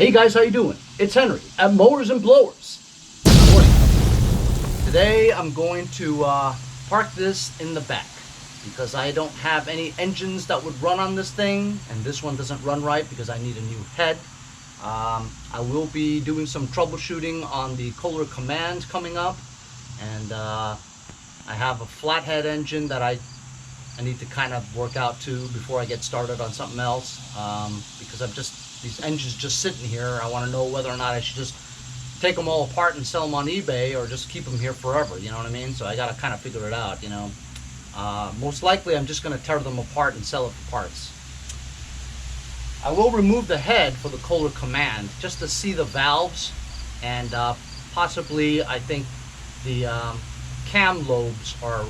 Hey guys, how you doing? It's Henry at Mowers and Blowers. Good morning. Today I'm going to park this in the back because I don't have any engines that would run on this thing, and this one doesn't run right because I need a new head. I will be doing some troubleshooting on the Kohler command coming up, and I have a flathead engine that I need to kind of work out too before I get started on something else, because these engines just sitting here. I want to know whether or not I should just take them all apart and sell them on eBay or just keep them here forever, you know what I mean? So I got to kind of figure it out, you know. Most likely I'm just going to tear them apart and sell it for parts. I will remove the head for the Kohler command just to see the valves, and possibly I think the cam lobes are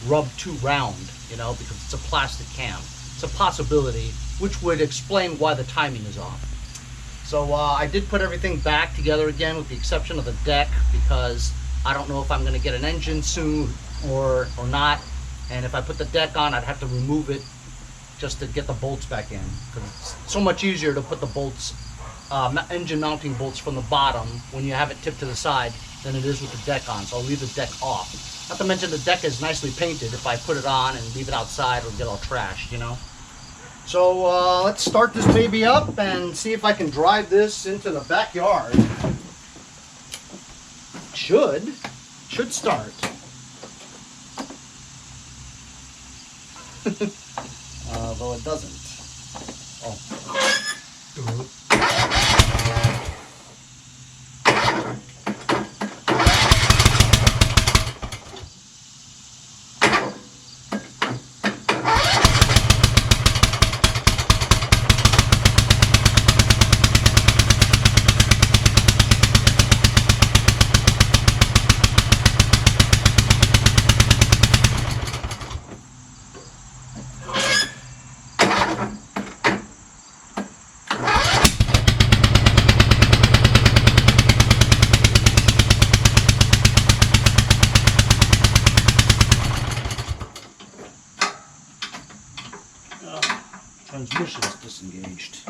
rubbed too round, you know, because it's a plastic cam. It's a possibility, which would explain why the timing is off. So I did put everything back together again with the exception of the deck, because I don't know if I'm going to get an engine soon or not, and if I put the deck on I'd have to remove it just to get the bolts back in, because it's so much easier to put the bolts, engine mounting bolts from the bottom when you have it tipped to the side than it is with the deck on. So I'll leave the deck off. Not to mention the deck is nicely painted. If I put it on and leave it outside, it'll get all trashed, you know. So let's start this baby up and see if I can drive this into the backyard. Should start. Though it doesn't. Oh. Transmission is disengaged.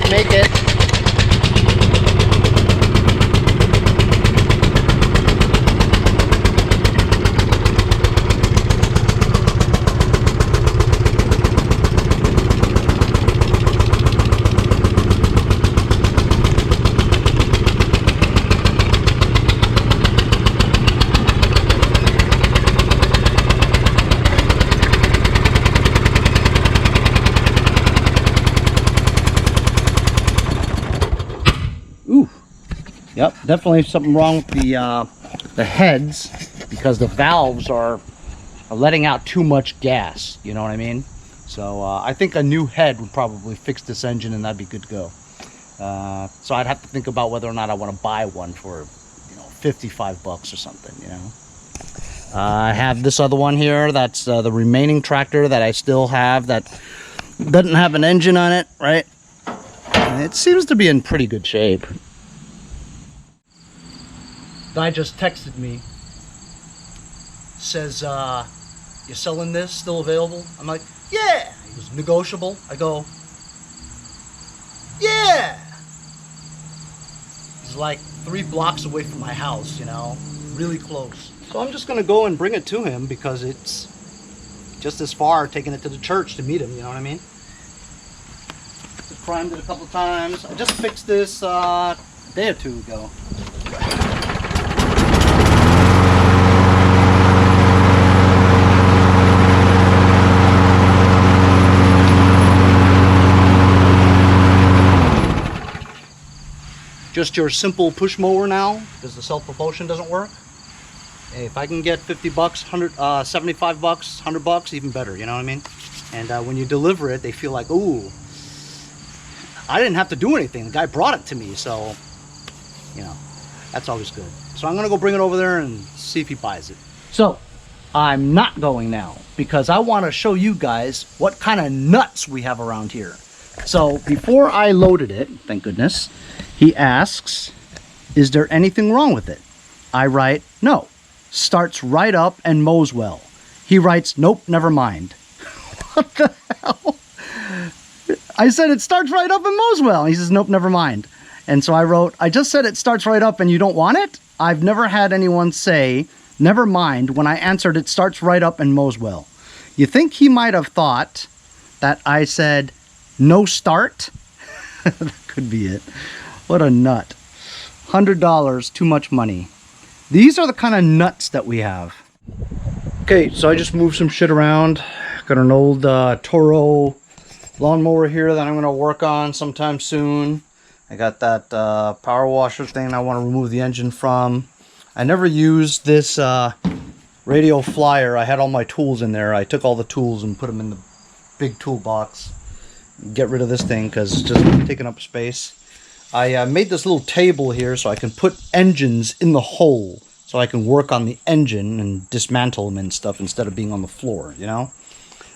Make it. Yep, definitely something wrong with the heads, because the valves are letting out too much gas, you know what I mean? So I think a new head would probably fix this engine and that'd be good to go. So I'd have to think about whether or not I want to buy one for, you know, 55 bucks or something, you know. I have this other one here, that's the remaining tractor that I still have that doesn't have an engine on it, right? It seems to be in pretty good shape. Guy just texted me, says, you selling this, still available? I'm like, yeah. He goes, negotiable? I go, yeah. He's like 3 blocks away from my house, you know, really close. So I'm just gonna go and bring it to him because it's just as far taking it to the church to meet him, you know what I mean? Just primed it a couple times. I just fixed this a day or two ago. Just your simple push mower now, because the self-propulsion doesn't work. Hey, if I can get 50 bucks, 75 bucks, 100 bucks, even better, you know what I mean? And when you deliver it, they feel like, ooh, I didn't have to do anything. The guy brought it to me, so, you know, that's always good. So I'm gonna go bring it over there and see if he buys it. So, I'm not going now because I wanna show you guys what kind of nuts we have around here. So before I loaded it, thank goodness, he asks, is there anything wrong with it? I write, no. Starts right up and mows well. He writes, nope, never mind. What the hell? I said it starts right up and mows well. He says, nope, never mind. And so I wrote, I just said it starts right up and you don't want it? I've never had anyone say, never mind, when I answered it starts right up and mows well. You think he might have thought that I said, no start? That could be it. What a nut. $100, too much money. These are the kind of nuts that we have. Okay, so I just moved some shit around. Got an old Toro lawnmower here that I'm going to work on sometime soon. I got that power washer thing I want to remove the engine from. I never used this radio flyer. I had all my tools in there. I took all the tools and put them in the big toolbox. Get rid of this thing because it's just taking up space. I made this little table here so I can put engines in the hole, so I can work on the engine and dismantle them and stuff instead of being on the floor, you know?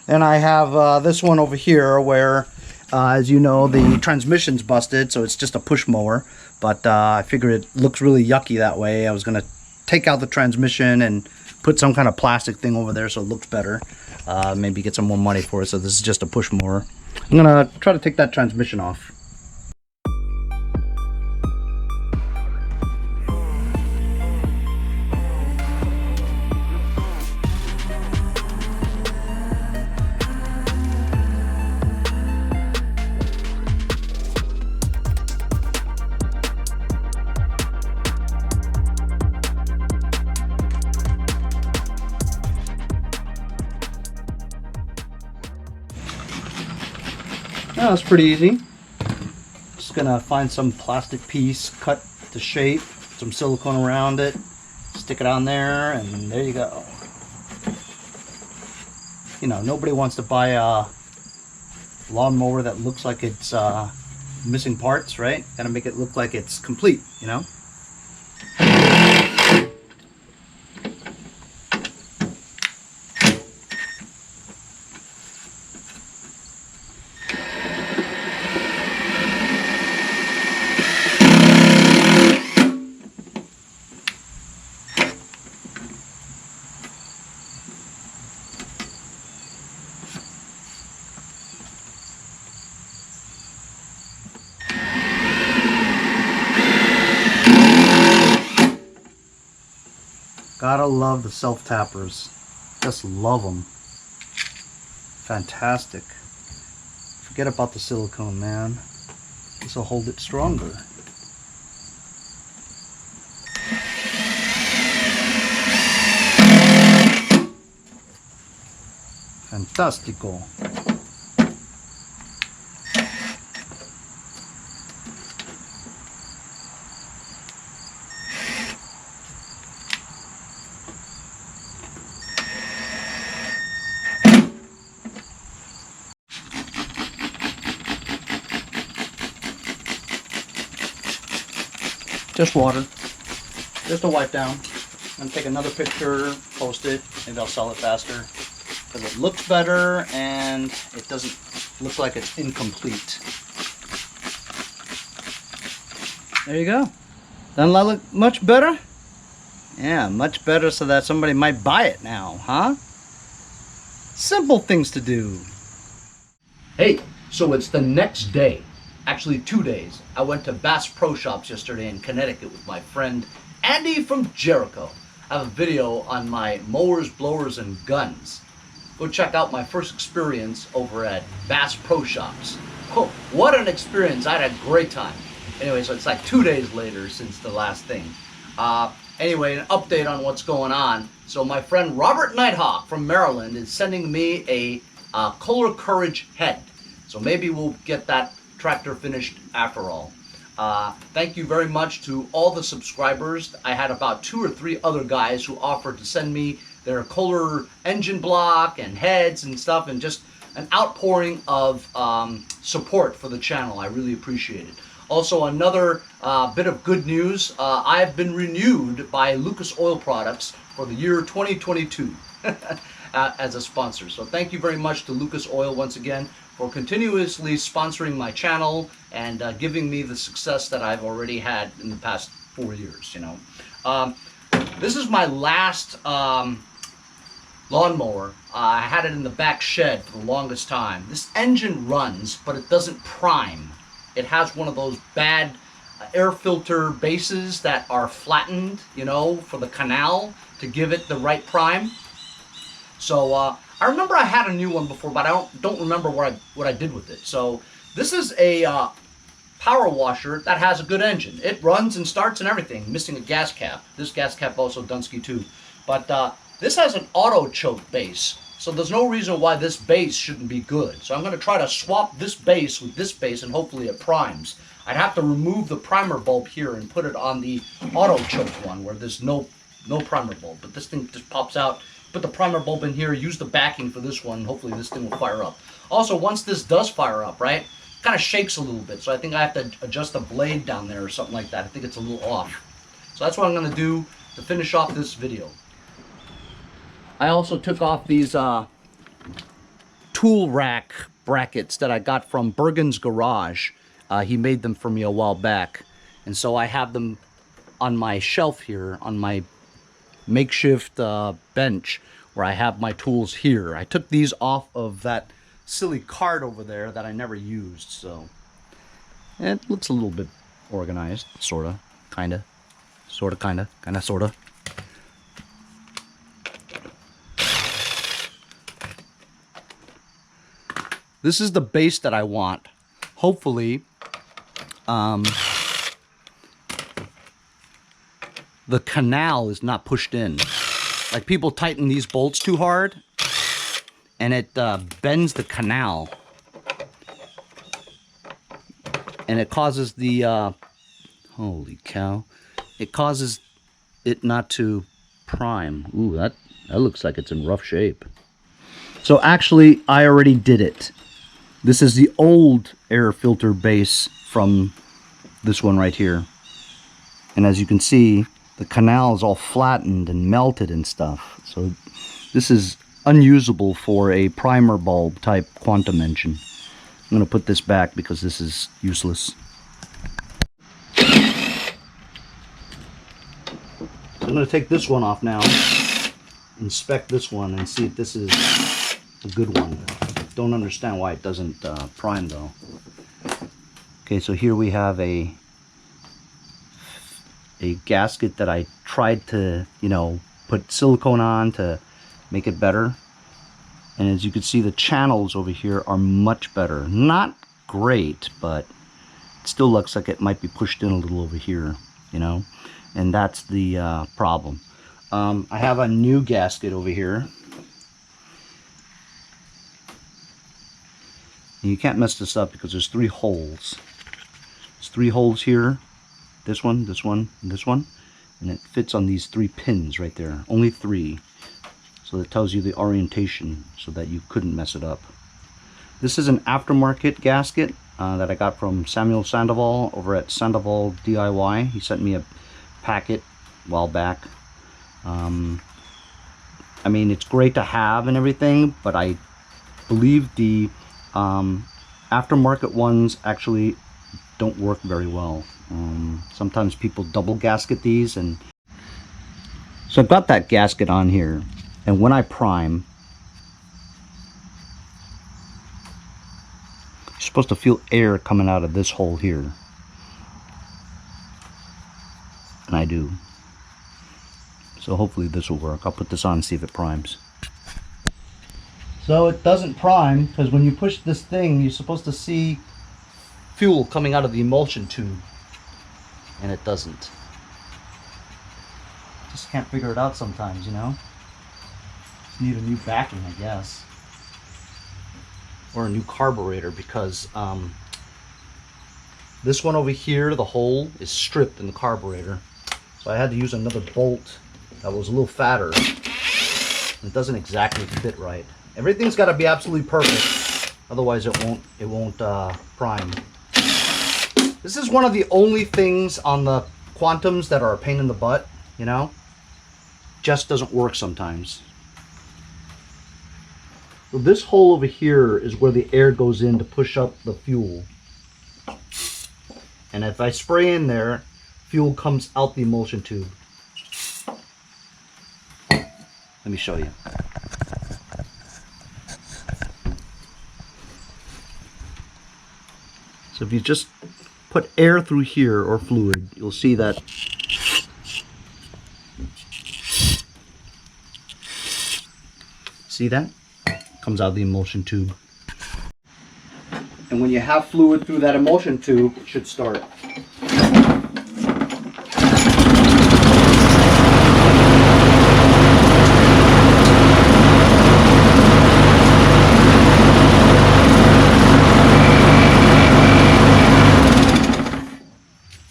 And I have this one over here where, as you know, the transmission's busted, so it's just a push mower. But I figured it looks really yucky that way. I was going to take out the transmission and put some kind of plastic thing over there so it looks better. Maybe get some more money for it, so this is just a push mower. I'm going to try to take that transmission off. Yeah, that's pretty easy. Just gonna find some plastic piece, cut to shape, some silicone around it, stick it on there, and there you go. You know, nobody wants to buy a lawnmower that looks like it's missing parts, right? Gotta make it look like it's complete, you know? Gotta love the self-tappers. Just love them. Fantastic. Forget about the silicone, man. This will hold it stronger. Fantastico. Just water, just a wipe down. I'm gonna take another picture, post it, maybe I'll sell it faster because it looks better and it doesn't look like it's incomplete. There you go. Doesn't that look much better? Yeah, much better, so that somebody might buy it now, huh? Simple things to do. Hey, so it's the next day. Actually 2 days. I went to Bass Pro Shops yesterday in Connecticut with my friend Andy from Jericho. I have a video on my mowers, blowers, and guns. Go check out my first experience over at Bass Pro Shops. Oh, what an experience. I had a great time. Anyway, so it's like 2 days later since the last thing. Anyway, an update on what's going on. So my friend Robert Nighthawk from Maryland is sending me a Kohler Courage head. So maybe we'll get that tractor finished after all. Thank you very much to all the subscribers. I had about 2 or 3 other guys who offered to send me their Kohler engine block and heads and stuff, and just an outpouring of support for the channel. I really appreciate it. Also, another bit of good news, I've been renewed by Lucas Oil Products for the year 2022 as a sponsor. So thank you very much to Lucas Oil once again for continuously sponsoring my channel and giving me the success that I've already had in the past 4 years, you know. This is my last lawnmower. I had it in the back shed for the longest time. This engine runs, but it doesn't prime. It has one of those bad air filter bases that are flattened, you know, for the canal to give it the right prime. So I remember I had a new one before, but I don't remember what I did with it. So this is a power washer that has a good engine. It runs and starts and everything, missing a gas cap. This gas cap also DONESKI too. But this has an auto choke base, so there's no reason why this base shouldn't be good. So I'm going to try to swap this base with this base, and hopefully it primes. I'd have to remove the primer bulb here and put it on the auto choke one where there's no primer bulb. But this thing just pops out. Put the primer bulb in here, use the backing for this one, and hopefully this thing will fire up. Also, once this does fire up, right, it kind of shakes a little bit, so I think I have to adjust the blade down there or something like that. I think it's a little off. So that's what I'm going to do to finish off this video. I also took off these tool rack brackets that I got from Bergen's Garage. He made them for me a while back, and so I have them on my shelf here, on my makeshift bench where I have my tools here. I took these off of that silly cart over there that I never used, so it looks a little bit organized, sorta, kinda, sorta, kinda, sorta. This is the base that I want. Hopefully, the canal is not pushed in. Like, people tighten these bolts too hard, and it bends the canal. And it causes the, holy cow, it causes it not to prime. Ooh, that looks like it's in rough shape. So actually, I already did it. This is the old air filter base from this one right here. And as you can see, the canal is all flattened and melted and stuff. So this is unusable for a primer bulb type quantum engine. I'm going to put this back because this is useless. So I'm going to take this one off now, inspect this one, and see if this is a good one. Don't understand why it doesn't prime though. Okay, so here we have a gasket that I tried to, you know, put silicone on to make it better. And as you can see, the channels over here are much better. Not great, but it still looks like it might be pushed in a little over here, you know, and that's the problem. I have a new gasket over here. And you can't mess this up because there's 3 holes. There's 3 holes here. This one, this one, and this one. And it fits on these 3 pins right there. Only 3. So it tells you the orientation so that you couldn't mess it up. This is an aftermarket gasket that I got from Samuel Sandoval over at Sandoval DIY. He sent me a packet a while back. I mean, it's great to have and everything, but I believe the aftermarket ones actually don't work very well. Sometimes people double gasket these, and so I've got that gasket on here, and when I prime, you're supposed to feel air coming out of this hole here, and I do. So hopefully this will work. I'll put this on and see if it primes. So it doesn't prime because when you push this thing, you're supposed to see fuel coming out of the emulsion tube, and it doesn't. Just can't figure it out sometimes, you know. Just need a new backing, I guess, or a new carburetor, because This one over here, the hole is stripped in the carburetor. So I had to use another bolt that was a little fatter. It doesn't exactly fit right. Everything's got to be absolutely perfect, otherwise it won't prime. This is one of the only things on the Quantums that are a pain in the butt, you know. Just doesn't work sometimes. So this hole over here is where the air goes in to push up the fuel. And if I spray in there, fuel comes out the emulsion tube. Let me show you. So if you just put air through here, or fluid, you'll see that comes out of the emulsion tube. And when you have fluid through that emulsion tube, it should start.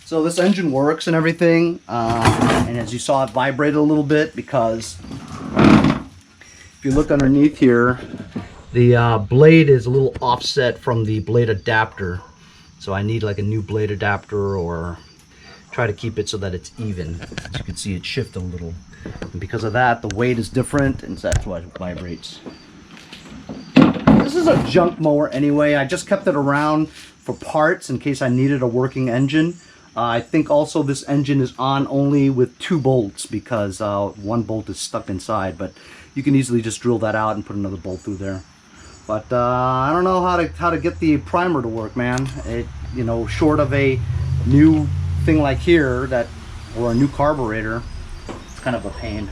So this engine works and everything, and as you saw, it vibrated a little bit because if you look underneath here, the blade is a little offset from the blade adapter. So I need like a new blade adapter, or try to keep it so that it's even. As you can see, it shifted a little. And because of that, the weight is different, and that's why it vibrates. This is a junk mower anyway. I just kept it around for parts in case I needed a working engine. I think also this engine is on only with 2 bolts because 1 bolt is stuck inside, but you can easily just drill that out and put another bolt through there. But I don't know how to get the primer to work, man. It, you know, short of a new thing like here or a new carburetor, it's kind of a pain.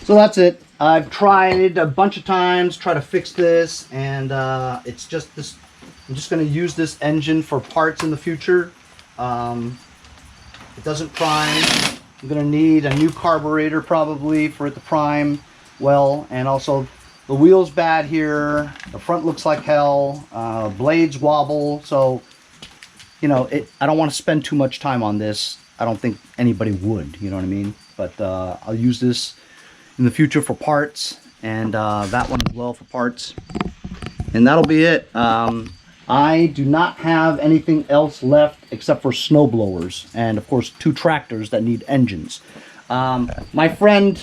So that's it. I've tried a bunch of times, try to fix this, and it's just this. I'm just going to use this engine for parts in the future. It doesn't prime. I'm going to need a new carburetor probably for it to prime well, and also the wheel's bad here. The front looks like hell. Blades wobble. So, you know, I don't want to spend too much time on this. I don't think anybody would, you know what I mean? But I'll use this in the future for parts, and that one as well for parts. And that'll be it. I do not have anything else left except for snow blowers, and of course 2 tractors that need engines. My friend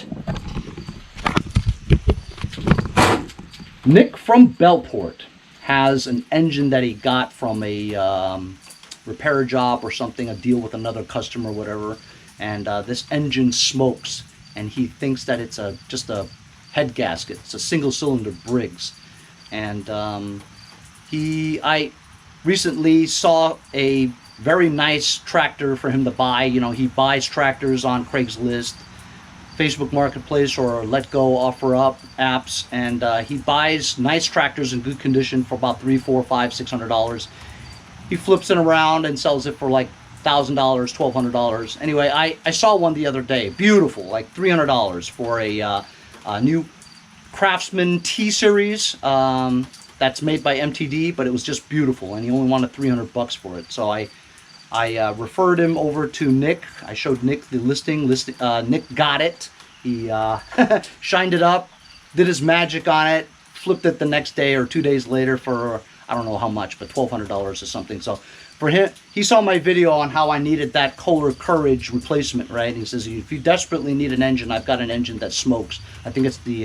Nick from Bellport has an engine that he got from a repair job or something, a deal with another customer or whatever, and this engine smokes, and he thinks that it's just a head gasket. It's a single cylinder Briggs, and I recently saw a very nice tractor for him to buy. You know, he buys tractors on Craigslist, Facebook Marketplace, or Let Go Offer Up apps, and he buys nice tractors in good condition for about $300, $400, $500, $600. He flips it around and sells it for like $1,000, $1,200. Anyway, I saw one the other day, beautiful, like $300 for a new Craftsman T-Series. That's made by MTD, but it was just beautiful, and he only wanted $300 for it. So I referred him over to Nick. I showed Nick the listing. Nick got it. He shined it up, did his magic on it, flipped it the next day or 2 days later for I don't know how much, but $1,200 or something. So for him, he saw my video on how I needed that Kohler Courage replacement, right? He says, if you desperately need an engine, I've got an engine that smokes. I think it's the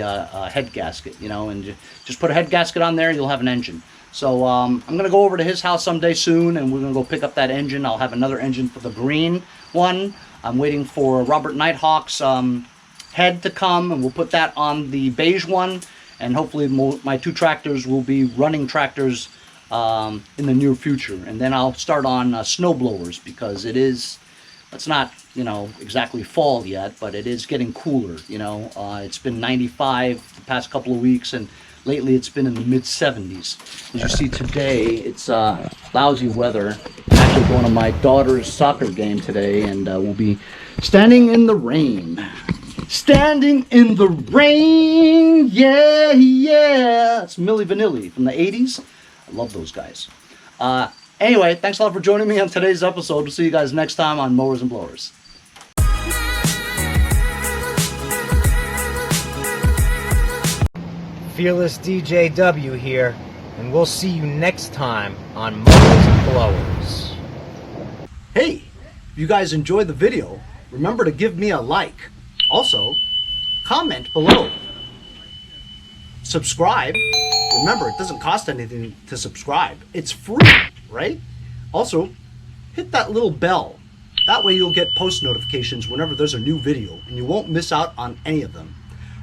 head gasket, you know, and just put a head gasket on there, you'll have an engine. So I'm going to go over to his house someday soon, and we're going to go pick up that engine. I'll have another engine for the green one. I'm waiting for Robert Nighthawk's head to come, and we'll put that on the beige one, and hopefully my 2 tractors will be running tractors in the near future. And then I'll start on snow blowers, because it's not, you know, exactly fall yet, but it is getting cooler, you know. It's been 95 the past couple of weeks, and lately it's been in the mid 70s. As you see today, it's lousy weather. I'm actually going to my daughter's soccer game today, and we'll be standing in the rain. Standing in the rain, yeah, yeah. It's Milli Vanilli from the 80s. I love those guys. Anyway, thanks a lot for joining me on today's episode. We'll see you guys next time on Mowers and Blowers. Fearless DJ W here, and we'll see you next time on Mowers and Blowers. Hey, if you guys enjoyed the video, remember to give me a like. Also, comment below. Subscribe. Remember, it doesn't cost anything to subscribe. It's free, right? Also, hit that little bell. That way you'll get post notifications whenever there's a new video, and you won't miss out on any of them.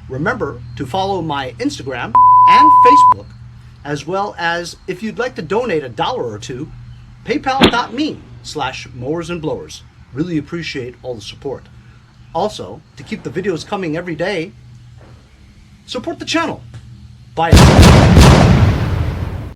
Remember to follow my Instagram and Facebook, as well as if you'd like to donate $1 or $2, paypal.me/mowersandblowers. Really appreciate all the support. Also, to keep the videos coming every day, support the channel. Bye.